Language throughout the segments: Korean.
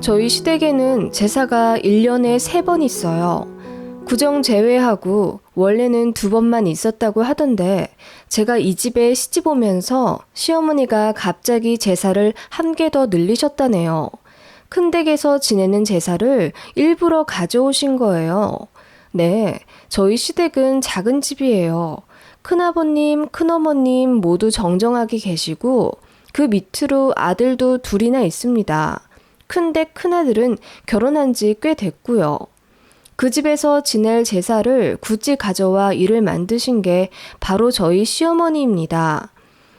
저희 시댁에는 제사가 1년에 3번 있어요. 구정 제외하고 원래는 2번만 있었다고 하던데 제가 이 집에 시집 오면서 시어머니가 갑자기 제사를 1개 더 늘리셨다네요. 큰 댁에서 지내는 제사를 일부러 가져오신 거예요. 네, 저희 시댁은 작은 집이에요. 큰아버님, 큰어머님 모두 정정하게 계시고 그 밑으로 아들도 2이나 있습니다. 큰댁 큰아들은 결혼한 지 꽤 됐고요. 그 집에서 지낼 제사를 굳이 가져와 일을 만드신 게 바로 저희 시어머니입니다.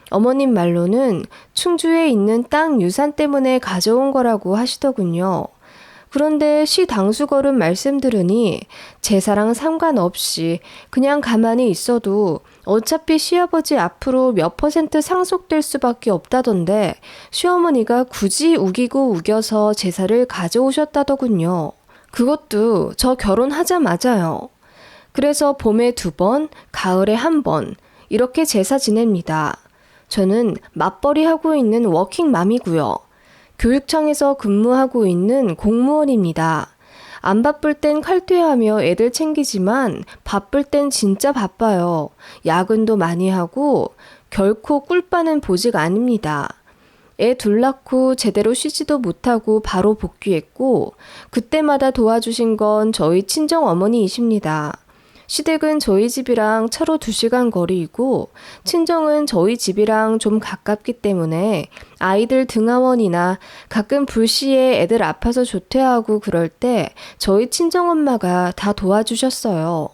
어머님 말로는 충주에 있는 땅 유산 때문에 가져온 거라고 하시더군요. 그런데 시 당수거른 말씀 들으니 제사랑 상관없이 그냥 가만히 있어도 어차피 시아버지 앞으로 몇 % 상속될 수밖에 없다던데 시어머니가 굳이 우기고 우겨서 제사를 가져오셨다더군요. 그것도 저 결혼하자마자요. 그래서 봄에 2번, 가을에 1번 이렇게 제사 지냅니다. 저는 맞벌이 하고 있는 워킹맘이고요. 교육청에서 근무하고 있는 공무원입니다. 안 바쁠 땐 칼퇴하며 애들 챙기지만 바쁠 땐 진짜 바빠요. 야근도 많이 하고 결코 꿀 빠는 보직 아닙니다. 애 둘 낳고 제대로 쉬지도 못하고 바로 복귀했고 그때마다 도와주신 건 저희 친정 어머니이십니다. 시댁은 저희 집이랑 차로 2시간 거리이고 친정은 저희 집이랑 좀 가깝기 때문에 아이들 등하원이나 가끔 불시에 애들 아파서 조퇴하고 그럴 때 저희 친정엄마가 다 도와주셨어요.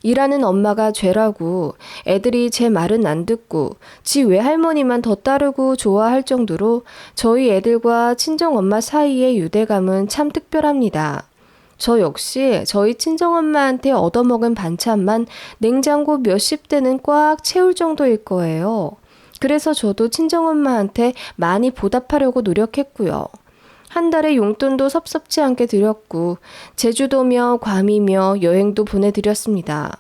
일하는 엄마가 죄라고 애들이 제 말은 안 듣고 지 외할머니만 더 따르고 좋아할 정도로 저희 애들과 친정엄마 사이의 유대감은 참 특별합니다. 저 역시 저희 친정엄마한테 얻어먹은 반찬만 냉장고 몇십 대는 꽉 채울 정도일 거예요. 그래서 저도 친정엄마한테 많이 보답하려고 노력했고요. 한 달에 용돈도 섭섭치 않게 드렸고 제주도며 괌이며 여행도 보내드렸습니다.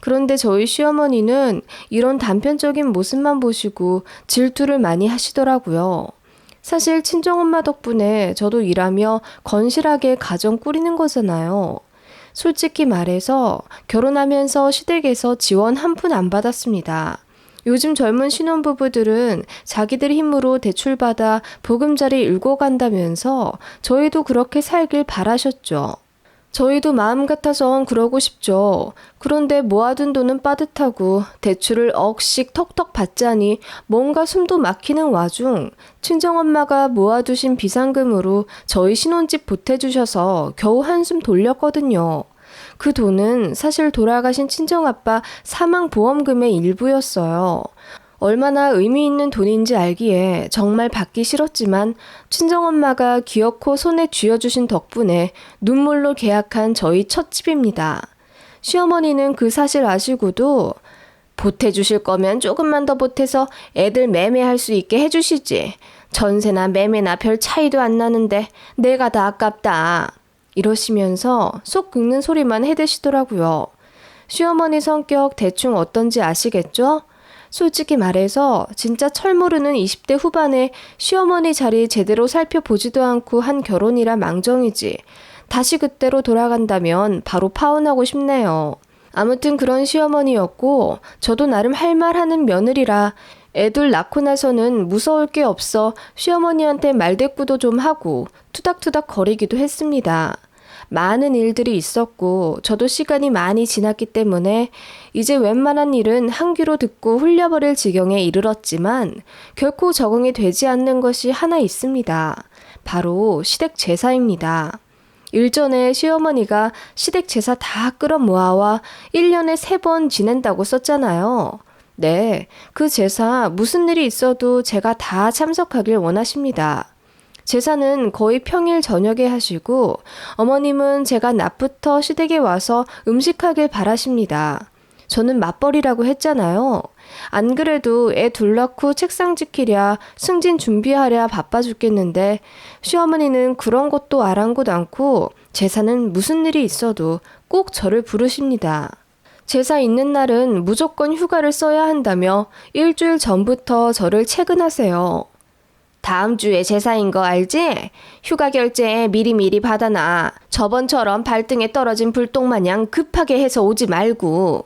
그런데 저희 시어머니는 이런 단편적인 모습만 보시고 질투를 많이 하시더라고요. 사실 친정엄마 덕분에 저도 일하며 건실하게 가정 꾸리는 거잖아요. 솔직히 말해서 결혼하면서 시댁에서 지원 한 푼 안 받았습니다. 요즘 젊은 신혼부부들은 자기들 힘으로 대출받아 보금자리 일궈 간다면서 저희도 그렇게 살길 바라셨죠. 저희도 마음 같아선 그러고 싶죠. 그런데 모아둔 돈은 빠듯하고 대출을 억씩 턱턱 받자니 뭔가 숨도 막히는 와중 친정엄마가 모아두신 비상금으로 저희 신혼집 보태주셔서 겨우 한숨 돌렸거든요. 그 돈은 사실 돌아가신 친정아빠 사망보험금의 일부였어요. 얼마나 의미 있는 돈인지 알기에 정말 받기 싫었지만 친정엄마가 기어코 손에 쥐어주신 덕분에 눈물로 계약한 저희 첫 집입니다. 시어머니는 그 사실 아시고도 보태주실 거면 조금만 더 보태서 애들 매매할 수 있게 해주시지. 전세나 매매나 별 차이도 안 나는데 내가 다 아깝다. 이러시면서 속 긁는 소리만 해대시더라고요. 시어머니 성격 대충 어떤지 아시겠죠? 솔직히 말해서 진짜 철모르는 20대 후반에 시어머니 자리 제대로 살펴보지도 않고 한 결혼이라 망정이지. 다시 그때로 돌아간다면 바로 파혼하고 싶네요. 아무튼 그런 시어머니였고 저도 나름 할 말 하는 며느리라 애들 낳고 나서는 무서울 게 없어 시어머니한테 말대꾸도 좀 하고 투닥투닥 거리기도 했습니다. 많은 일들이 있었고 저도 시간이 많이 지났기 때문에 이제 웬만한 일은 한 귀로 듣고 훌려버릴 지경에 이르렀지만 결코 적응이 되지 않는 것이 하나 있습니다. 바로 시댁 제사입니다. 일전에 시어머니가 시댁 제사 다 끌어모아와 1년에 3번 지낸다고 썼잖아요. 네, 그 제사 무슨 일이 있어도 제가 다 참석하길 원하십니다. 제사는 거의 평일 저녁에 하시고 어머님은 제가 낮부터 시댁에 와서 음식하길 바라십니다. 저는 맞벌이라고 했잖아요. 안 그래도 애 둘 낳고 책상 지키랴 승진 준비하랴 바빠 죽겠는데 시어머니는 그런 것도 아랑곳 않고 제사는 무슨 일이 있어도 꼭 저를 부르십니다. 제사 있는 날은 무조건 휴가를 써야 한다며 일주일 전부터 저를 채근하세요. 다음 주에 제사인 거 알지? 휴가 결제 미리미리 받아놔. 저번처럼 발등에 떨어진 불똥 마냥 급하게 해서 오지 말고.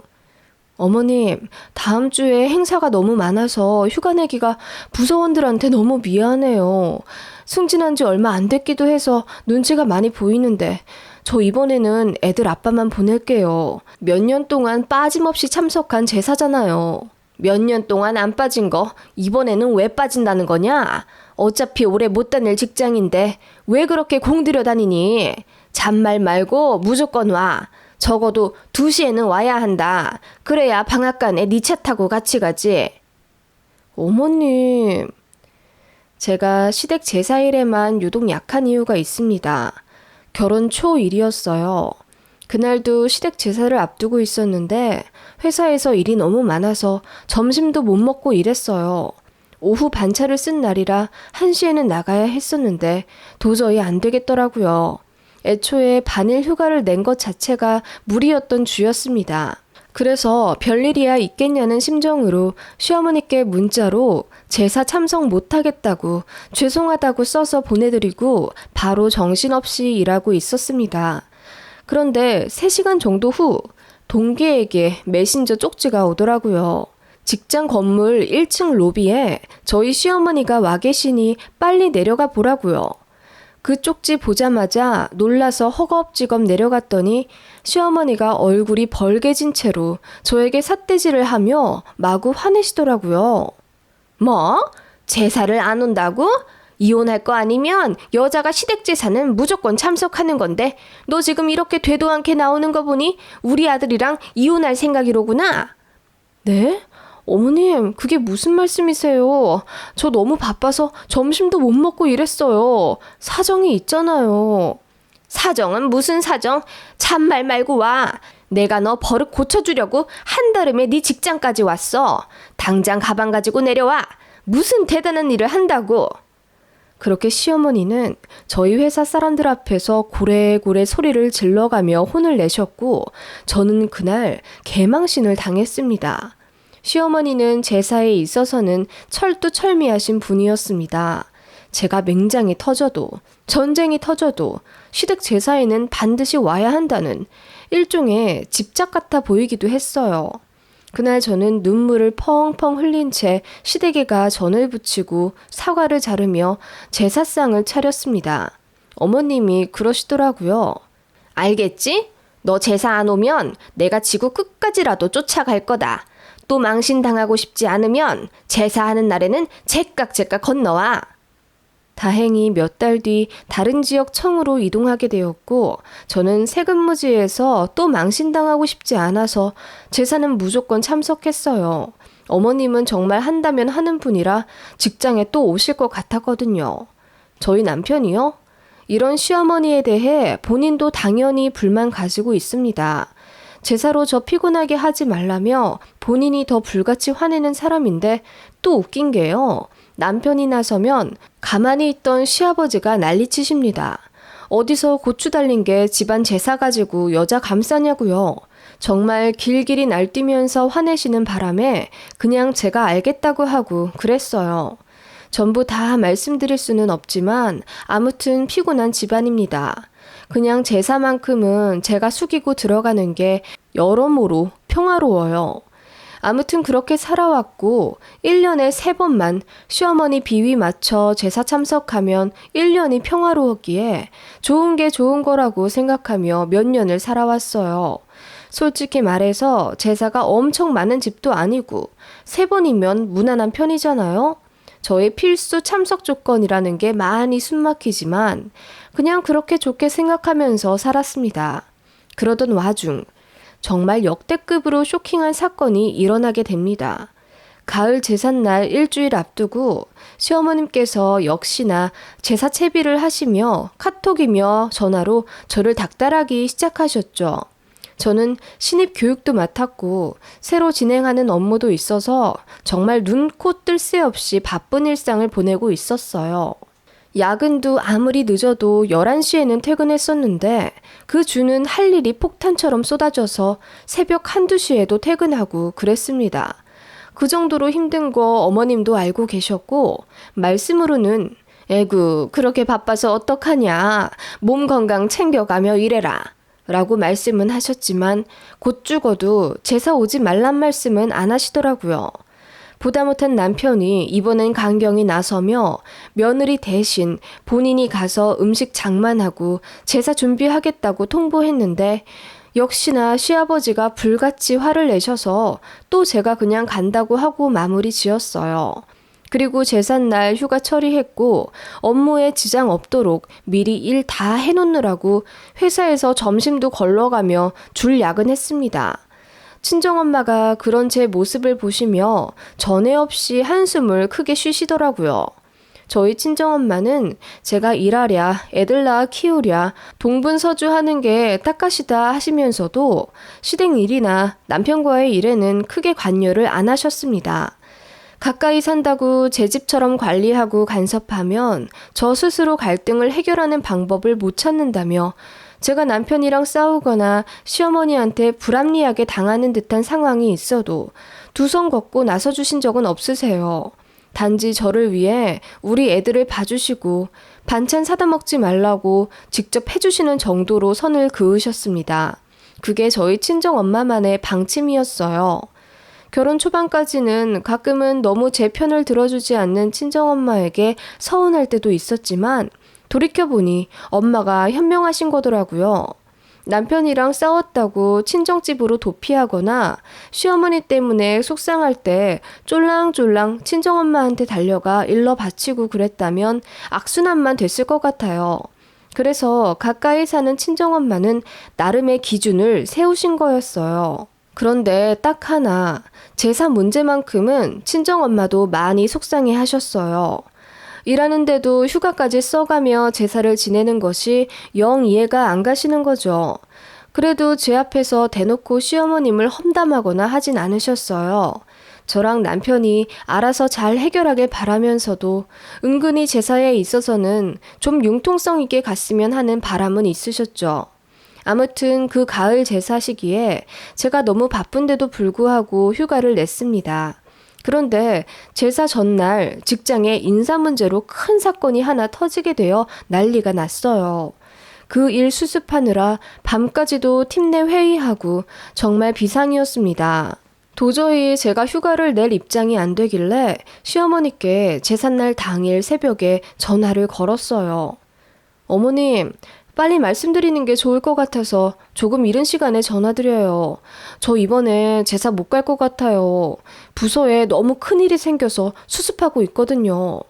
어머님, 다음 주에 행사가 너무 많아서 휴가 내기가 부서원들한테 너무 미안해요. 승진한 지 얼마 안 됐기도 해서 눈치가 많이 보이는데 저 이번에는 애들 아빠만 보낼게요. 몇 년 동안 빠짐없이 참석한 제사잖아요. 몇 년 동안 안 빠진 거 이번에는 왜 빠진다는 거냐? 어차피 오래 못 다닐 직장인데 왜 그렇게 공들여 다니니? 잔말 말고 무조건 와. 적어도 2시에는 와야 한다. 그래야 방앗간에 네 차 타고 같이 가지. 어머님, 제가 시댁 제사일에만 유독 약한 이유가 있습니다. 결혼 초일이었어요. 그날도 시댁 제사를 앞두고 있었는데 회사에서 일이 너무 많아서 점심도 못 먹고 일했어요. 오후 반차를 쓴 날이라 1시에는 나가야 했었는데 도저히 안 되겠더라고요. 애초에 반일 휴가를 낸 것 자체가 무리였던 주였습니다. 그래서 별일이야 있겠냐는 심정으로 시어머니께 문자로 제사 참석 못하겠다고 죄송하다고 써서 보내드리고 바로 정신없이 일하고 있었습니다. 그런데 3시간 정도 후 동기에게 메신저 쪽지가 오더라고요. 직장 건물 1층 로비에 저희 시어머니가 와 계시니 빨리 내려가 보라고요. 그 쪽지 보자마자 놀라서 허겁지겁 내려갔더니 시어머니가 얼굴이 벌개진 채로 저에게 삿대질을 하며 마구 화내시더라고요. 뭐? 제사를 안 온다고? 이혼할 거 아니면 여자가 시댁 제사는 무조건 참석하는 건데 너 지금 이렇게 되도 않게 나오는 거 보니 우리 아들이랑 이혼할 생각이로구나? 네? 어머님, 그게 무슨 말씀이세요? 저 너무 바빠서 점심도 못 먹고 이랬어요. 사정이 있잖아요. 사정은 무슨 사정? 참말 말고 와. 내가 너 버릇 고쳐주려고 한달음에 네 직장까지 왔어. 당장 가방 가지고 내려와. 무슨 대단한 일을 한다고. 그렇게 시어머니는 저희 회사 사람들 앞에서 고래고래 소리를 질러가며 혼을 내셨고 저는 그날 개망신을 당했습니다. 시어머니는 제사에 있어서는 철두철미하신 분이었습니다. 제가 맹장이 터져도 전쟁이 터져도 시댁 제사에는 반드시 와야 한다는 일종의 집착 같아 보이기도 했어요. 그날 저는 눈물을 펑펑 흘린 채 시댁에 가 전을 부치고 사과를 자르며 제사상을 차렸습니다. 어머님이 그러시더라고요. 알겠지? 너 제사 안 오면 내가 지구 끝까지라도 쫓아갈 거다. 또 망신당하고 싶지 않으면 제사하는 날에는 제깍제깍 건너와. 다행히 몇 달 뒤 다른 지역 청으로 이동하게 되었고 저는 세근무지에서 또 망신당하고 싶지 않아서 제사는 무조건 참석했어요. 어머님은 정말 한다면 하는 분이라 직장에 또 오실 것 같았거든요. 저희 남편이요? 이런 시어머니에 대해 본인도 당연히 불만 가지고 있습니다. 제사로 저 피곤하게 하지 말라며 본인이 더 불같이 화내는 사람인데 또 웃긴 게요. 남편이 나서면 가만히 있던 시아버지가 난리치십니다. 어디서 고추 달린 게 집안 제사 가지고 여자 감싸냐고요. 정말 길길이 날뛰면서 화내시는 바람에 그냥 제가 알겠다고 하고 그랬어요. 전부 다 말씀드릴 수는 없지만 아무튼 피곤한 집안입니다. 그냥 제사만큼은 제가 숙이고 들어가는 게 여러모로 평화로워요. 아무튼 그렇게 살아왔고 1년에 3번만 시어머니 비위 맞춰 제사 참석하면 1년이 평화로웠기에 좋은 게 좋은 거라고 생각하며 몇 년을 살아왔어요. 솔직히 말해서 제사가 엄청 많은 집도 아니고 3번이면 무난한 편이잖아요. 저의 필수 참석 조건이라는 게 많이 숨막히지만 그냥 그렇게 좋게 생각하면서 살았습니다. 그러던 와중 정말 역대급으로 쇼킹한 사건이 일어나게 됩니다. 가을 제삿날 일주일 앞두고 시어머님께서 역시나 제사 채비를 하시며 카톡이며 전화로 저를 닥달하기 시작하셨죠. 저는 신입 교육도 맡았고 새로 진행하는 업무도 있어서 정말 눈, 코, 뜰 새 없이 바쁜 일상을 보내고 있었어요. 야근도 아무리 늦어도 11시에는 퇴근했었는데 그 주는 할 일이 폭탄처럼 쏟아져서 새벽 1, 2시에도 퇴근하고 그랬습니다. 그 정도로 힘든 거 어머님도 알고 계셨고 말씀으로는 에구 그렇게 바빠서 어떡하냐. 몸 건강 챙겨가며 일해라. 라고 말씀은 하셨지만 곧 죽어도 제사 오지 말란 말씀은 안 하시더라고요. 보다 못한 남편이 이번엔 강경히 나서며 며느리 대신 본인이 가서 음식 장만하고 제사 준비하겠다고 통보했는데 역시나 시아버지가 불같이 화를 내셔서 또 제가 그냥 간다고 하고 마무리 지었어요. 그리고 제삿날 휴가 처리했고 업무에 지장 없도록 미리 일 다 해놓느라고 회사에서 점심도 걸러가며 줄 야근했습니다. 친정엄마가 그런 제 모습을 보시며 전에 없이 한숨을 크게 쉬시더라고요. 저희 친정엄마는 제가 일하랴, 애들 낳아 키우랴, 동분서주하는 게 딱하시다 하시면서도 시댁 일이나 남편과의 일에는 크게 관여를 안 하셨습니다. 가까이 산다고 제 집처럼 관리하고 간섭하면 저 스스로 갈등을 해결하는 방법을 못 찾는다며 제가 남편이랑 싸우거나 시어머니한테 불합리하게 당하는 듯한 상황이 있어도 두 손 걷고 나서주신 적은 없으세요. 단지 저를 위해 우리 애들을 봐주시고 반찬 사다 먹지 말라고 직접 해주시는 정도로 선을 그으셨습니다. 그게 저희 친정엄마만의 방침이었어요. 결혼 초반까지는 가끔은 너무 제 편을 들어주지 않는 친정엄마에게 서운할 때도 있었지만 돌이켜보니 엄마가 현명하신 거더라고요. 남편이랑 싸웠다고 친정집으로 도피하거나 시어머니 때문에 속상할 때 쫄랑쫄랑 친정엄마한테 달려가 일러 바치고 그랬다면 악순환만 됐을 것 같아요. 그래서 가까이 사는 친정엄마는 나름의 기준을 세우신 거였어요. 그런데 딱 하나, 제사 문제만큼은 친정엄마도 많이 속상해 하셨어요. 일하는데도 휴가까지 써가며 제사를 지내는 것이 영 이해가 안 가시는 거죠. 그래도 제 앞에서 대놓고 시어머님을 험담하거나 하진 않으셨어요. 저랑 남편이 알아서 잘 해결하길 바라면서도 은근히 제사에 있어서는 좀 융통성 있게 갔으면 하는 바람은 있으셨죠. 아무튼 그 가을 제사 시기에 제가 너무 바쁜데도 불구하고 휴가를 냈습니다. 그런데 제사 전날 직장에 인사 문제로 큰 사건이 하나 터지게 되어 난리가 났어요. 그 일 수습하느라 밤까지도 팀 내 회의하고 정말 비상이었습니다. 도저히 제가 휴가를 낼 입장이 안 되길래 시어머니께 제삿날 당일 새벽에 전화를 걸었어요. 어머님, 빨리 말씀드리는 게 좋을 것 같아서 조금 이른 시간에 전화드려요. 저 이번에 제사 못 갈 것 같아요. 부서에 너무 큰일이 생겨서 수습하고 있거든요.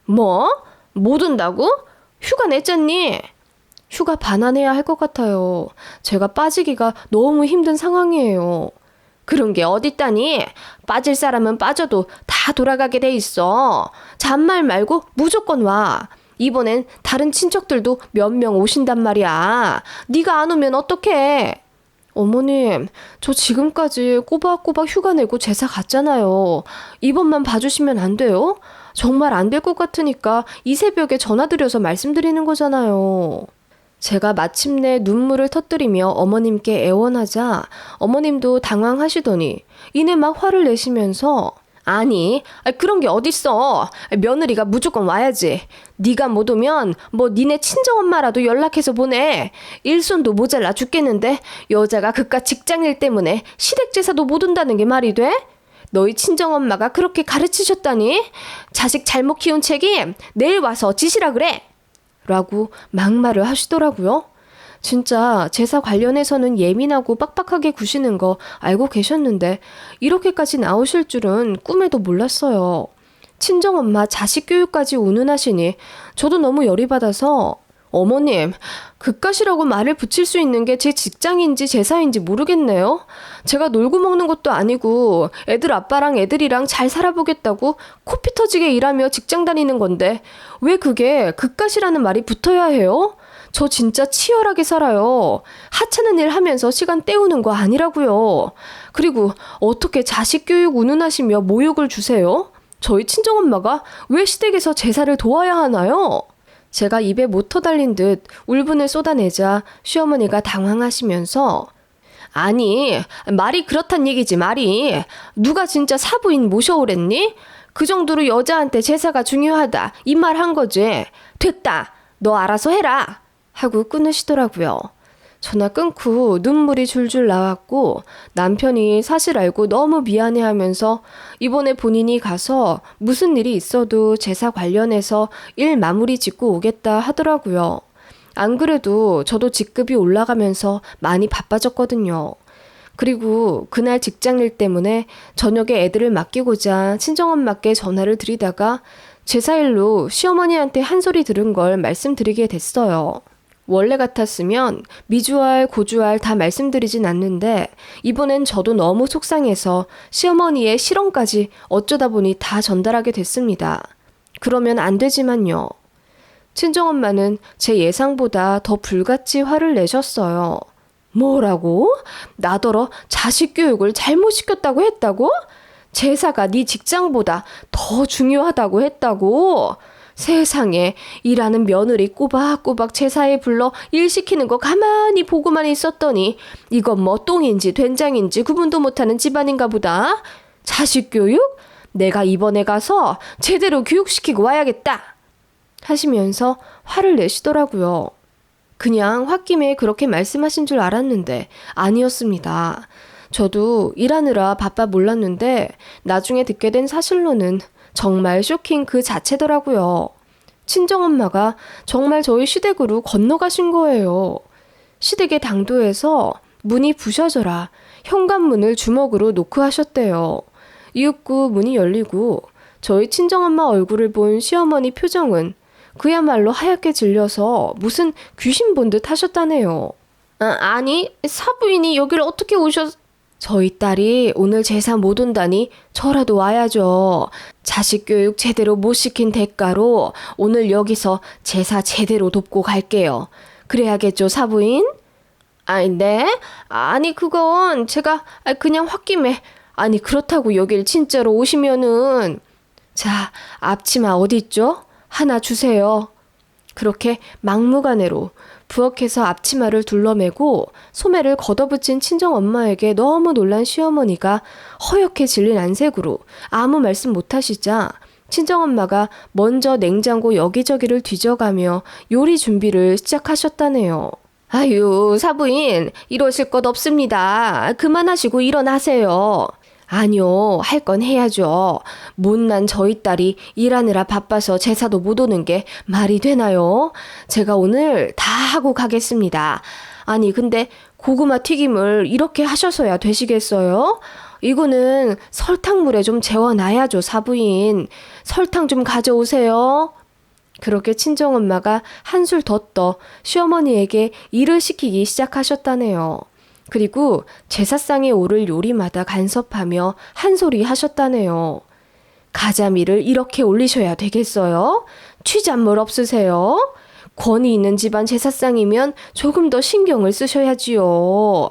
뭐? 못 온다고? 휴가 냈잖니? 휴가 반환해야 할 것 같아요. 제가 빠지기가 너무 힘든 상황이에요. 그런 게 어딨다니? 빠질 사람은 빠져도 다 돌아가게 돼 있어. 잔말 말고 무조건 와. 이번엔 다른 친척들도 몇 명 오신단 말이야. 네가 안 오면 어떡해? 어머님, 저 지금까지 꼬박꼬박 휴가 내고 제사 갔잖아요. 이번만 봐주시면 안 돼요? 정말 안 될 것 같으니까 이 새벽에 전화드려서 말씀드리는 거잖아요. 제가 마침내 눈물을 터뜨리며 어머님께 애원하자 어머님도 당황하시더니 이내 막 화를 내시면서 아니, 그런 게 어딨어. 며느리가 무조건 와야지. 네가 못 오면 뭐 니네 친정엄마라도 연락해서 보내. 일손도 모자라 죽겠는데 여자가 그깟 직장일 때문에 시댁제사도 못 온다는 게 말이 돼? 너희 친정엄마가 그렇게 가르치셨다니? 자식 잘못 키운 책임 내일 와서 지시라 그래. 라고 막말을 하시더라고요. 진짜 제사 관련해서는 예민하고 빡빡하게 구시는 거 알고 계셨는데 이렇게까지 나오실 줄은 꿈에도 몰랐어요. 친정엄마 자식 교육까지 운운하시니 저도 너무 열이 받아서 어머님, 그깟이라고 말을 붙일 수 있는 게 제 직장인지 제사인지 모르겠네요. 제가 놀고 먹는 것도 아니고 애들 아빠랑 애들이랑 잘 살아보겠다고 코피 터지게 일하며 직장 다니는 건데 왜 그게 그깟이라는 말이 붙어야 해요? 저 진짜 치열하게 살아요. 하찮은 일 하면서 시간 때우는 거 아니라고요. 그리고 어떻게 자식 교육 운운하시며 모욕을 주세요? 저희 친정엄마가 왜 시댁에서 제사를 도와야 하나요? 제가 입에 모터 달린 듯 울분을 쏟아내자 시어머니가 당황하시면서 아니, 말이 그렇단 얘기지 말이. 누가 진짜 사부인 모셔오랬니? 그 정도로 여자한테 제사가 중요하다 이 말 한 거지. 됐다. 너 알아서 해라. 하고 끊으시더라고요. 전화 끊고 눈물이 줄줄 나왔고 남편이 사실 알고 너무 미안해하면서 이번에 본인이 가서 무슨 일이 있어도 제사 관련해서 일 마무리 짓고 오겠다 하더라고요. 안 그래도 저도 직급이 올라가면서 많이 바빠졌거든요. 그리고 그날 직장일 때문에 저녁에 애들을 맡기고자 친정엄마께 전화를 드리다가 제사일로 시어머니한테 한 소리 들은 걸 말씀드리게 됐어요. 원래 같았으면 미주알, 고주알 다 말씀드리진 않는데 이번엔 저도 너무 속상해서 시어머니의 실언까지 어쩌다 보니 다 전달하게 됐습니다. 그러면 안 되지만요. 친정엄마는 제 예상보다 더 불같이 화를 내셨어요. 뭐라고? 나더러 자식 교육을 잘못 시켰다고 했다고? 제사가 네 직장보다 더 중요하다고 했다고? 세상에 일하는 며느리 꼬박꼬박 제사에 불러 일 시키는 거 가만히 보고만 있었더니 이건 뭐 똥인지 된장인지 구분도 못하는 집안인가 보다. 자식 교육? 내가 이번에 가서 제대로 교육시키고 와야겠다. 하시면서 화를 내시더라고요. 그냥 홧김에 그렇게 말씀하신 줄 알았는데 아니었습니다. 저도 일하느라 바빠 몰랐는데 나중에 듣게 된 사실로는 정말 쇼킹 그 자체더라고요. 친정엄마가 정말 저희 시댁으로 건너가신 거예요. 시댁의 당도에서 문이 부셔져라 현관문을 주먹으로 노크하셨대요. 이윽고 문이 열리고 저희 친정엄마 얼굴을 본 시어머니 표정은 그야말로 하얗게 질려서 무슨 귀신 본 듯 하셨다네요. 아니, 사부인이 여기를 어떻게 저희 딸이 오늘 제사 못 온다니 저라도 와야죠. 자식 교육 제대로 못 시킨 대가로 오늘 여기서 제사 제대로 돕고 갈게요. 그래야겠죠, 사부인? 아니, 네? 아니, 그건 제가 그냥 홧김에 그렇다고 여길 진짜로 오시면은 자, 앞치마 어딨죠? 하나 주세요. 그렇게 막무가내로 부엌에서 앞치마를 둘러매고 소매를 걷어붙인 친정엄마에게 너무 놀란 시어머니가 허옇게 질린 안색으로 아무 말씀 못하시자 친정엄마가 먼저 냉장고 여기저기를 뒤져가며 요리 준비를 시작하셨다네요. 아유, 사부인, 이러실 것 없습니다. 그만하시고 일어나세요. 아니요, 할 건 해야죠. 못난 저희 딸이 일하느라 바빠서 제사도 못 오는 게 말이 되나요? 제가 오늘 다 하고 가겠습니다. 아니, 근데 고구마 튀김을 이렇게 하셔서야 되시겠어요? 이거는 설탕물에 좀 재워놔야죠, 사부인. 설탕 좀 가져오세요. 그렇게 친정엄마가 한술 더 떠 시어머니에게 일을 시키기 시작하셨다네요. 그리고 제사상에 오를 요리마다 간섭하며 한 소리 하셨다네요. 가자미를 이렇게 올리셔야 되겠어요? 취잣물 없으세요? 권위 있는 집안 제사상이면 조금 더 신경을 쓰셔야지요.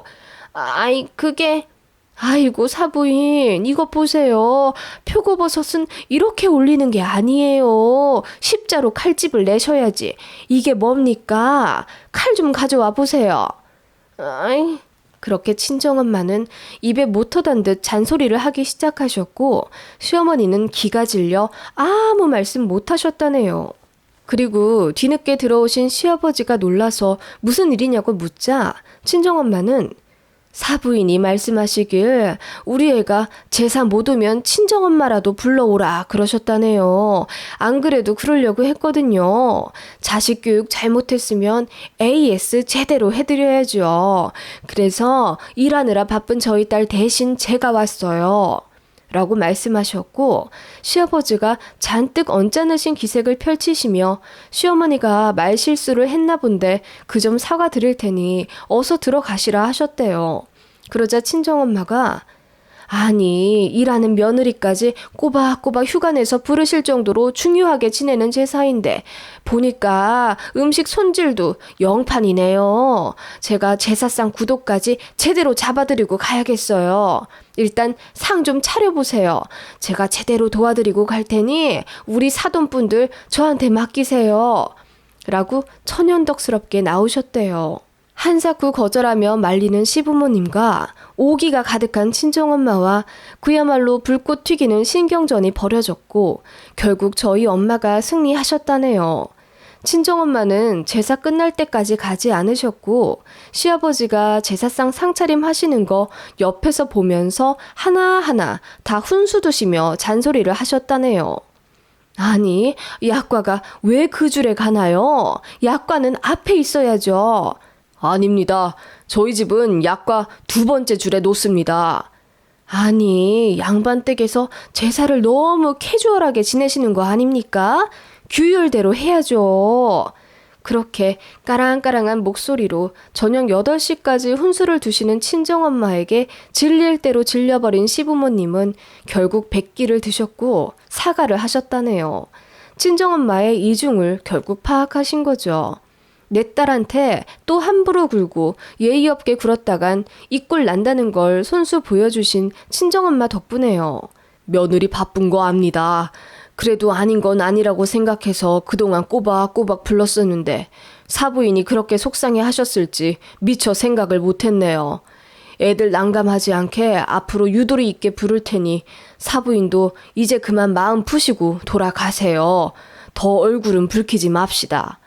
아이고 사부인, 이것 보세요. 표고버섯은 이렇게 올리는 게 아니에요. 십자로 칼집을 내셔야지. 이게 뭡니까? 칼 좀 가져와 보세요. 그렇게 친정엄마는 입에 못 터단 듯 잔소리를 하기 시작하셨고 시어머니는 기가 질려 아무 말씀 못 하셨다네요. 그리고 뒤늦게 들어오신 시아버지가 놀라서 무슨 일이냐고 묻자 친정엄마는 사부인이 말씀하시길 우리 애가 제사 못 오면 친정엄마라도 불러오라 그러셨다네요. 안 그래도 그러려고 했거든요. 자식 교육 잘못했으면 AS 제대로 해드려야죠. 그래서 일하느라 바쁜 저희 딸 대신 제가 왔어요. 라고 말씀하셨고 시아버지가 잔뜩 언짢으신 기색을 펼치시며 시어머니가 말실수를 했나 본데 그 점 사과드릴 테니 어서 들어가시라 하셨대요. 그러자 친정엄마가 아니 일하는 며느리까지 꼬박꼬박 휴가 내서 부르실 정도로 중요하게 지내는 제사인데 보니까 음식 손질도 영판이네요. 제가 제사상 구도까지 제대로 잡아드리고 가야겠어요. 일단 상 좀 차려보세요. 제가 제대로 도와드리고 갈 테니 우리 사돈분들 저한테 맡기세요. 라고 천연덕스럽게 나오셨대요. 한사코 거절하며 말리는 시부모님과 오기가 가득한 친정엄마와 그야말로 불꽃 튀기는 신경전이 벌어졌고 결국 저희 엄마가 승리하셨다네요. 친정엄마는 제사 끝날 때까지 가지 않으셨고 시아버지가 제사상 상차림 하시는 거 옆에서 보면서 하나하나 다 훈수 두시며 잔소리를 하셨다네요. 아니, 약과가 왜 그 줄에 가나요? 약과는 앞에 있어야죠. 아닙니다. 저희 집은 약과 두 번째 줄에 놓습니다. 아니, 양반댁에서 제사를 너무 캐주얼하게 지내시는 거 아닙니까? 규율대로 해야죠. 그렇게 까랑까랑한 목소리로 저녁 8시까지 훈수를 두시는 친정엄마에게 질릴 대로 질려버린 시부모님은 결국 백기를 드셨고 사과를 하셨다네요. 친정엄마의 이중을 결국 파악하신 거죠. 내 딸한테 또 함부로 굴고 예의 없게 굴었다간 이 꼴 난다는 걸 손수 보여주신 친정엄마 덕분에요. 며느리 바쁜 거 압니다. 그래도 아닌 건 아니라고 생각해서 그동안 꼬박꼬박 불렀었는데 사부인이 그렇게 속상해 하셨을지 미처 생각을 못했네요. 애들 난감하지 않게 앞으로 유도리 있게 부를 테니 사부인도 이제 그만 마음 푸시고 돌아가세요. 더 얼굴은 붉히지 맙시다.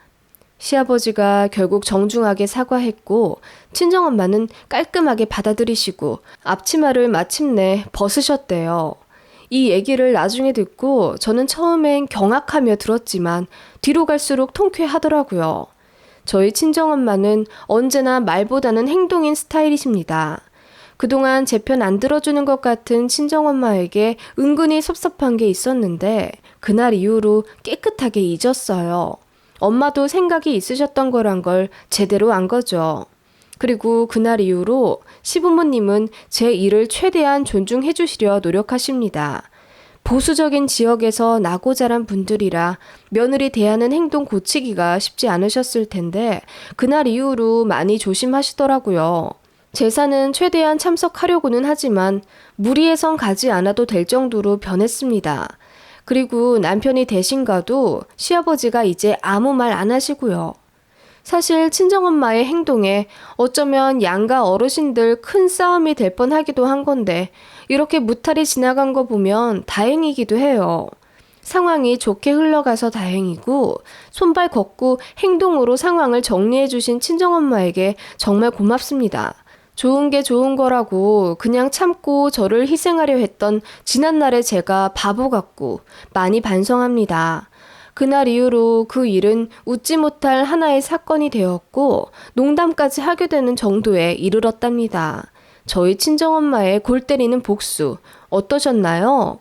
시아버지가 결국 정중하게 사과했고 친정엄마는 깔끔하게 받아들이시고 앞치마를 마침내 벗으셨대요. 이 얘기를 나중에 듣고 저는 처음엔 경악하며 들었지만 뒤로 갈수록 통쾌하더라고요. 저희 친정엄마는 언제나 말보다는 행동인 스타일이십니다. 그동안 제 편 안 들어주는 것 같은 친정엄마에게 은근히 섭섭한 게 있었는데 그날 이후로 깨끗하게 잊었어요. 엄마도 생각이 있으셨던 거란 걸 제대로 안 거죠. 그리고 그날 이후로 시부모님은 제 일을 최대한 존중해 주시려 노력하십니다. 보수적인 지역에서 나고 자란 분들이라 며느리 대하는 행동 고치기가 쉽지 않으셨을 텐데 그날 이후로 많이 조심하시더라고요. 제사는 최대한 참석하려고는 하지만 무리해선 가지 않아도 될 정도로 변했습니다. 그리고 남편이 대신 가도 시아버지가 이제 아무 말 안 하시고요. 사실 친정엄마의 행동에 어쩌면 양가 어르신들 큰 싸움이 될 뻔하기도 한 건데 이렇게 무탈이 지나간 거 보면 다행이기도 해요. 상황이 좋게 흘러가서 다행이고 손발 걷고 행동으로 상황을 정리해 주신 친정엄마에게 정말 고맙습니다. 좋은 게 좋은 거라고 그냥 참고 저를 희생하려 했던 지난날의 제가 바보 같고 많이 반성합니다. 그날 이후로 그 일은 웃지 못할 하나의 사건이 되었고 농담까지 하게 되는 정도에 이르렀답니다. 저희 친정엄마의 골 때리는 복수 어떠셨나요?